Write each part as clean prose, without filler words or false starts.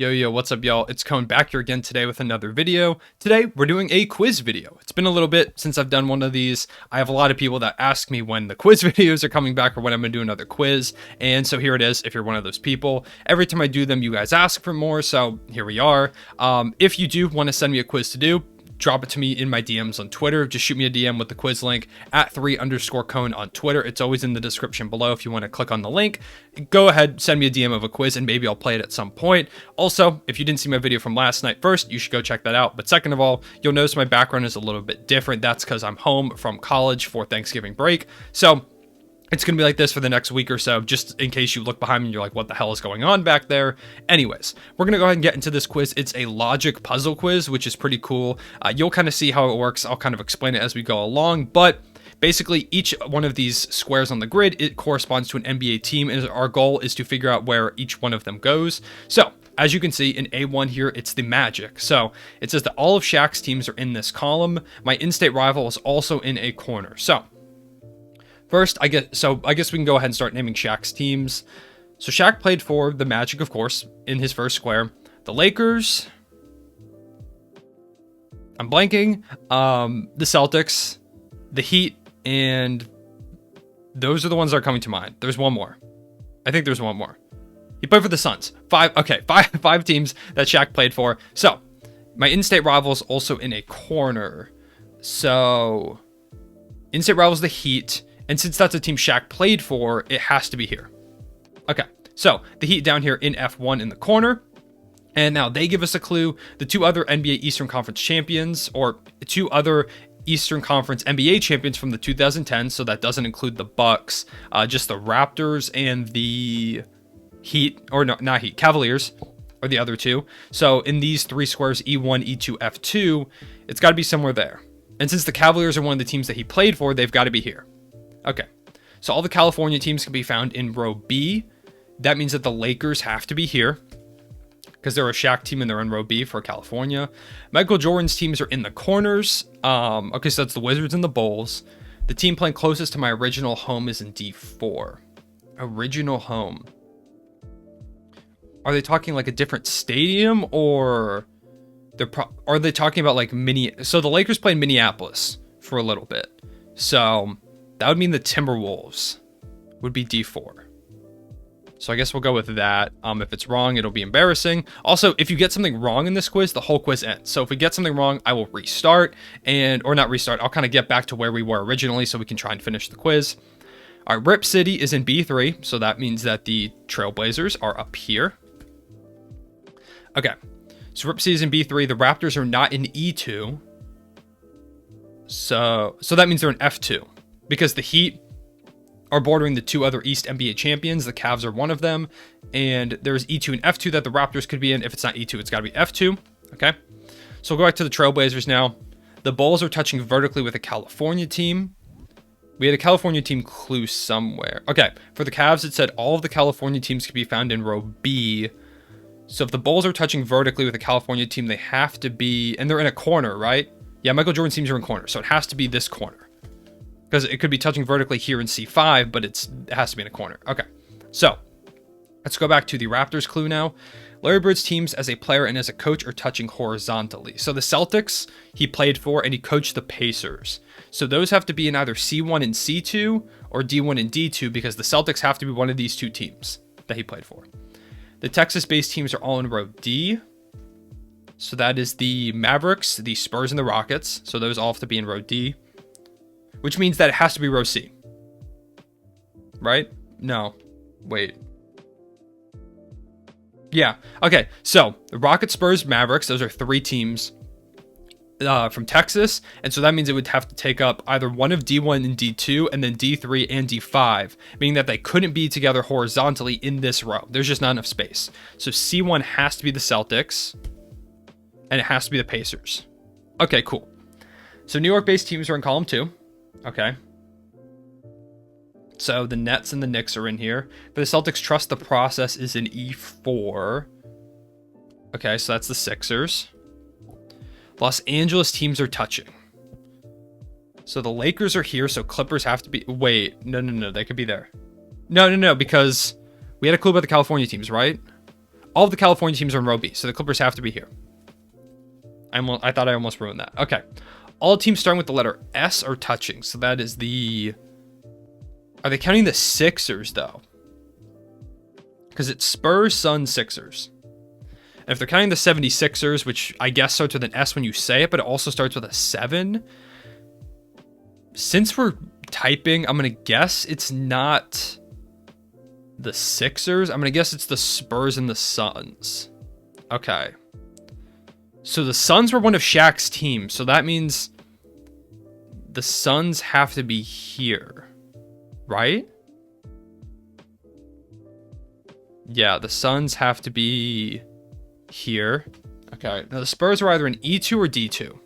Yo, what's up, y'all? It's Cone back here again today with another video. Today, we're doing a quiz video. It's been a little bit since I've done one of these. I have a lot of people that ask me when the quiz videos are coming back or when I'm going to do another quiz. And so here it is, if you're one of those people. Every time I do them, you guys ask for more, so here we are. If you do want to send me a quiz to do, drop it to me in my DMs on Twitter. Just shoot me a DM with the quiz link at 3_Cone on Twitter. It's always in the description below if you want to click on the link. Go ahead, send me a DM of a quiz and maybe I'll play it at some point. Also, if you didn't see my video from last night, first, you should go check that out. But second of all, you'll notice my background is a little bit different. That's because I'm home from college for Thanksgiving break. So it's going to be like this for the next week or so, just in case you look behind me and you're like, what the hell is going on back there? Anyways, we're going to go ahead and get into this quiz. It's a logic puzzle quiz, which is pretty cool. You'll kind of see how it works. I'll kind of explain it as we go along, but basically each one of these squares on the grid, it corresponds to an NBA team, and our goal is to figure out where each one of them goes. So as you can see in A1 here, it's the Magic. So it says that all of Shaq's teams are in this column. My in-state rival is also in a corner. So first, I guess we can go ahead and start naming Shaq's teams. So Shaq played for the Magic, of course, in his first square. The Lakers, I'm blanking, the Celtics, the Heat, and those are the ones that are coming to mind. There's one more. I think there's one more. He played for the Suns. Five teams that Shaq played for. So my in-state rival is also in a corner. So in-state rival is the Heat. And since that's a team Shaq played for, it has to be here. Okay, so the Heat down here in F1 in the corner. And now they give us a clue. The two other NBA Eastern Conference champions, or two other Eastern Conference NBA champions from the 2010s, so that doesn't include the Bucks, just the Raptors and the Heat, or no, not Heat, Cavaliers are the other two. So in these three squares, E1, E2, F2, it's got to be somewhere there. And since the Cavaliers are one of the teams that he played for, they've got to be here. Okay, so all the California teams can be found in row B. That means that the Lakers have to be here because they're a Shaq team and they're in row B for California. Michael Jordan's teams are in the corners. Okay, so that's the Wizards and the Bulls. The team playing closest to my original home is in D4. Original home. Are they talking like a different stadium, or are they talking about like So the Lakers played Minneapolis for a little bit. So that would mean the Timberwolves would be D4. So I guess we'll go with that. If it's wrong, it'll be embarrassing. Also, if you get something wrong in this quiz, the whole quiz ends. So if we get something wrong, I will restart or not restart. I'll kind of get back to where we were originally so we can try and finish the quiz. All right, Rip City is in B3. So that means that the Trailblazers are up here. Okay, so Rip City is in B3. The Raptors are not in E2. So that means they're in F2. Because the Heat are bordering the two other East NBA champions. The Cavs are one of them. And there's E2 and F2 that the Raptors could be in. If it's not E2, it's got to be F2. Okay. So we'll go back to the Trailblazers now. The Bulls are touching vertically with a California team. We had a California team clue somewhere. Okay. For the Cavs, it said all of the California teams could be found in row B. So if the Bulls are touching vertically with a California team, they have to be, and they're in a corner, right? Yeah, Michael Jordan's teams are in corner. So it has to be this corner. Because it could be touching vertically here in C5, but it has to be in a corner. Okay, so let's go back to the Raptors clue now. Larry Bird's teams as a player and as a coach are touching horizontally. So the Celtics, he played for, and he coached the Pacers. So those have to be in either C1 and C2 or D1 and D2, because the Celtics have to be one of these two teams that he played for. The Texas-based teams are all in row D. So that is the Mavericks, the Spurs, and the Rockets. So those all have to be in row D. Which means that it has to be row C. Right? No. Wait. Yeah. Okay. So the Rockets, Spurs, Mavericks, those are three teams from Texas. And so that means it would have to take up either one of D1 and D2 and then D3 and D5, meaning that they couldn't be together horizontally in this row. There's just not enough space. So C1 has to be the Celtics and it has to be the Pacers. Okay, cool. So New York-based teams are in column 2. Okay. So the Nets and the Knicks are in here. But the Celtics trust the process is in E4. Okay, so that's the Sixers. Los Angeles teams are touching. So the Lakers are here, so Clippers have to be... Wait, no, they could be there. No, because we had a clue about the California teams, right? All of the California teams are in row B, so the Clippers have to be here. I thought I almost ruined that. Okay. All teams starting with the letter S are touching. So that is the... Are they counting the Sixers, though? Because it's Spurs, Suns, Sixers. And if they're counting the 76ers, which I guess starts with an S when you say it, but it also starts with a 7. Since we're typing, I'm going to guess it's not the Sixers. I'm going to guess it's the Spurs and the Suns. Okay. So the Suns were one of Shaq's teams. So that means the Suns have to be here, right? Yeah, the Suns have to be here. Okay. Now the Spurs are either in E2 or D2.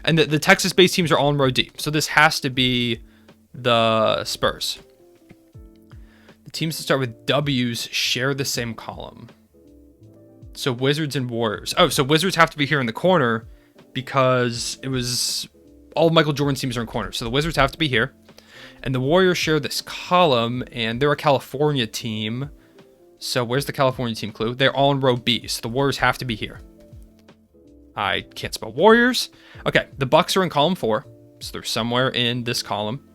And the Texas-based teams are all in row D. So this has to be the Spurs. The teams that start with W's share the same column. So Wizards and Warriors. Oh, so Wizards have to be here in the corner because it was... All Michael Jordan's teams are in corners. So the Wizards have to be here. And the Warriors share this column, and they're a California team. So where's the California team clue? They're all in row B, so the Warriors have to be here. I can't spell Warriors. Okay, the Bucks are in column 4, so they're somewhere in this column.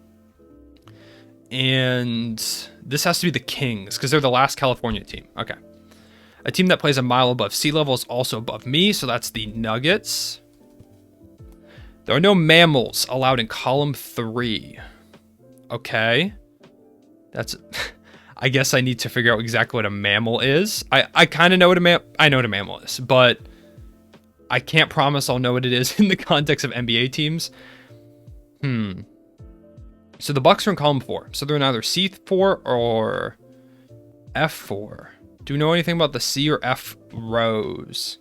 And this has to be the Kings, because they're the last California team. Okay. A team that plays a mile above sea level is also above me, so that's the Nuggets. There are no mammals allowed in column 3. Okay. That's... I guess I need to figure out exactly what a mammal is. I kind of know what I know what a mammal is, but I can't promise I'll know what it is in the context of NBA teams. So the Bucks are in column 4. So they're in either C4 or F4. Do we know anything about the C or F rows?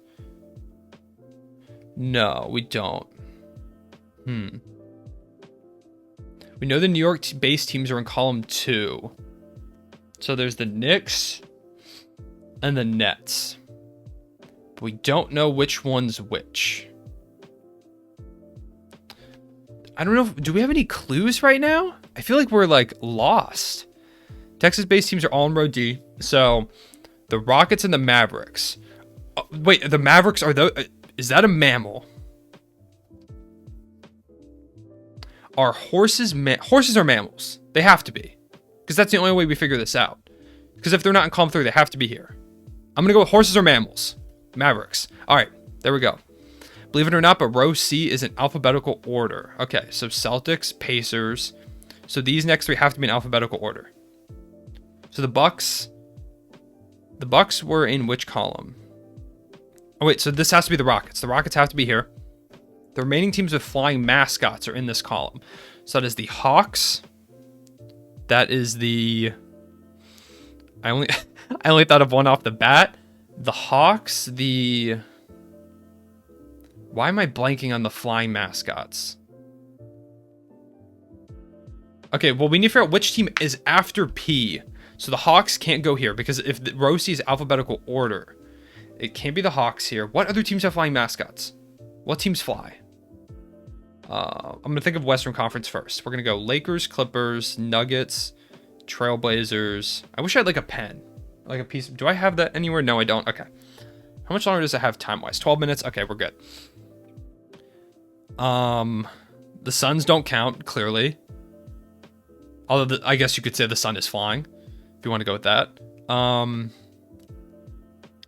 No, we don't. We know the New York-based teams are in column 2. So there's the Knicks and the Nets. But we don't know which one's which. I don't know. Do we have any clues right now? I feel like we're like lost. Texas-based teams are all in row D. So the Rockets and the Mavericks. Wait, the Mavericks are those... Is that a mammal? Are horses... Horses are mammals. They have to be. Because that's the only way we figure this out. Because if they're not in column 3, they have to be here. I'm going to go with horses or mammals. Mavericks. All right, there we go. Believe it or not, but row C is in alphabetical order. Okay, so Celtics, Pacers. So these next 3 have to be in alphabetical order. So the Bucks were in which column? Oh, wait, so this has to be the Rockets. The Rockets have to be here. The remaining teams with flying mascots are in this column. So that is the Hawks. That is the... I only thought of one off the bat. The Hawks, the... Why am I blanking on the flying mascots? Okay, well, we need to figure out which team is after P. So the Hawks can't go here because if the row C is alphabetical order, it can't be the Hawks here. What other teams have flying mascots? What teams fly? I'm going to think of Western Conference first. We're going to go Lakers, Clippers, Nuggets, Trailblazers. I wish I had like a pen. Like a piece. Do I have that anywhere? No, I don't. Okay. How much longer does it have time-wise? 12 minutes? Okay, we're good. The Suns don't count, clearly. Although I guess you could say the sun is flying, if you want to go with that.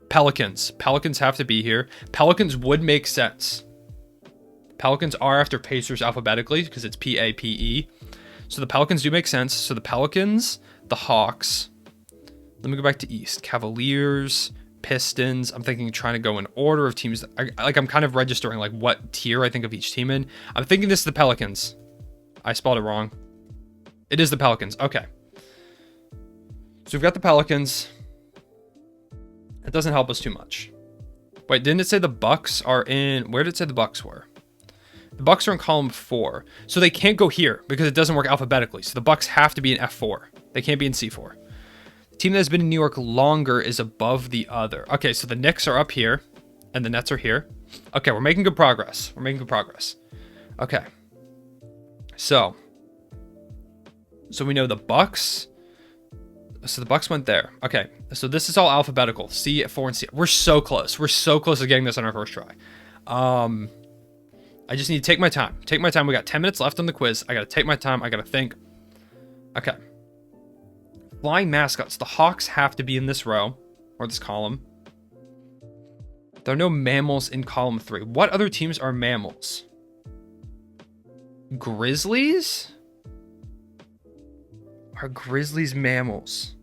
Pelicans. Pelicans have to be here. Pelicans would make sense. Pelicans are after Pacers alphabetically because it's P-A-P-E. So the Pelicans do make sense. So the Pelicans, the Hawks. Let me go back to East. Cavaliers, Pistons. I'm thinking trying to go in order of teams. I'm kind of registering like what tier I think of each team in. I'm thinking this is the Pelicans. I spelled it wrong. It is the Pelicans. Okay. So we've got the Pelicans. It doesn't help us too much. Wait, didn't it say the Bucks are in... Where did it say the Bucks were? The Bucks are in column 4. So they can't go here because it doesn't work alphabetically. So the Bucks have to be in F4. They can't be in C4. The team that has been in New York longer is above the other. Okay, so the Knicks are up here and the Nets are here. Okay, we're making good progress. Okay. So we know the Bucks. So the Bucks went there. Okay, so this is all alphabetical. C, 4, and C. We're so close. We're so close to getting this on our first try. I just need to take my time. Take my time. We got 10 minutes left on the quiz. I got to take my time. I got to think. Okay. Flying mascots. The Hawks have to be in this row or this column. There are no mammals in column 3. What other teams are mammals? Grizzlies? Are Grizzlies mammals?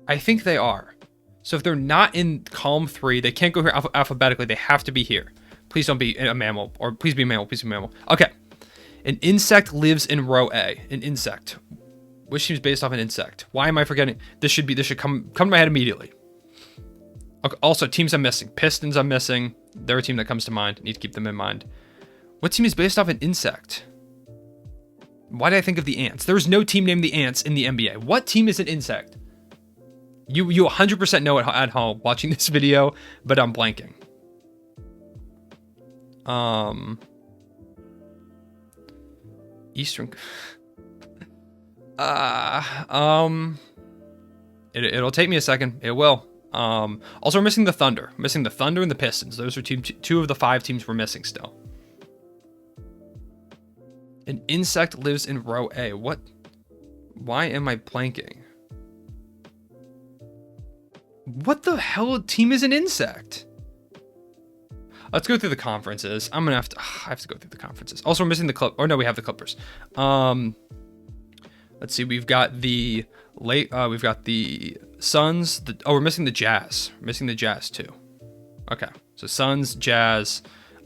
I think they are. So if they're not in column 3, they can't go here alphabetically. They have to be here. Please don't be a mammal, or please be a mammal. Please be a mammal. Okay. An insect lives in row A. An insect. Which team's based off an insect? Why am I forgetting? This should come to my head immediately. Okay, also, teams I'm missing. Pistons I'm missing. They're a team that comes to mind. Need to keep them in mind. What team is based off an insect? Why did I think of the Ants? There's no team named the Ants in the NBA. What team is an insect? You 100% know it at home watching this video, but I'm blanking. Eastern. It'll take me a second. It will. Also, we're missing the Thunder. We're missing the Thunder and the Pistons. Those are two of the 5 teams we're missing still. An insect lives in row A. What? Why am I blanking? What the hell team is an insect? Let's go through the conferences. I have to go through the conferences. Also, we're missing the Clip. Or no, we have the Clippers. Let's see. We've got the we've got the Suns. We're missing the Jazz. We're missing the Jazz too. Okay, so Suns, Jazz.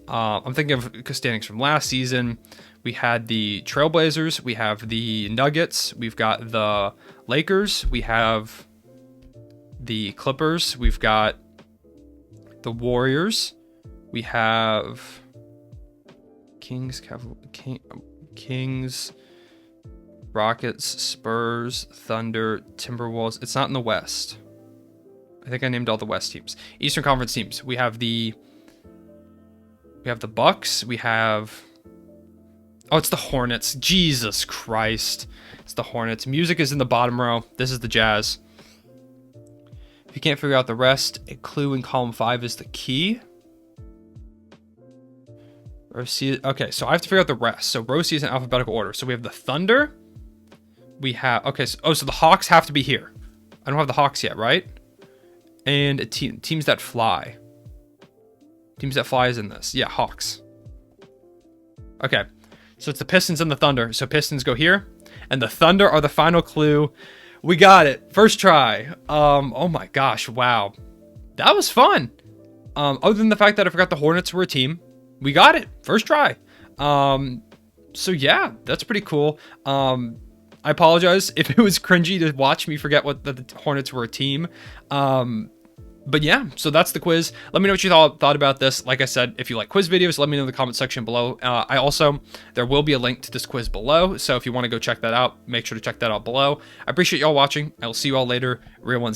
I'm thinking of standings from last season. We had the Trailblazers. We have the Nuggets. We've got the Lakers. We have the Clippers. We've got the Warriors. We have Kings, Rockets, Spurs, Thunder, Timberwolves. It's not in the West. I think I named all the West teams. Eastern Conference teams. We have the Bucks. We have... Oh, it's the Hornets. Jesus Christ. It's the Hornets. Music is in the bottom row. This is the Jazz. If you can't figure out the rest, a clue in column 5 is the key. Row C. Okay, so I have to figure out the rest. So row C is in alphabetical order. So we have the Thunder. We have... Okay, so the Hawks have to be here. I don't have the Hawks yet, right? And teams that fly. Teams that fly is in this. Yeah, Hawks. Okay. So it's the Pistons and the Thunder. So Pistons go here. And the Thunder are the final clue. We got it. First try. Oh my gosh. Wow. That was fun. Other than the fact that I forgot the Hornets were a team. We got it. First try. So yeah, that's pretty cool. I apologize if it was cringy to watch me forget what the Hornets were a team. But yeah, so that's the quiz. Let me know what you thought about this. Like I said, if you like quiz videos, let me know in the comment section below. There will be a link to this quiz below. So if you want to go check that out, make sure to check that out below. I appreciate y'all watching. I will see you all later. Real one.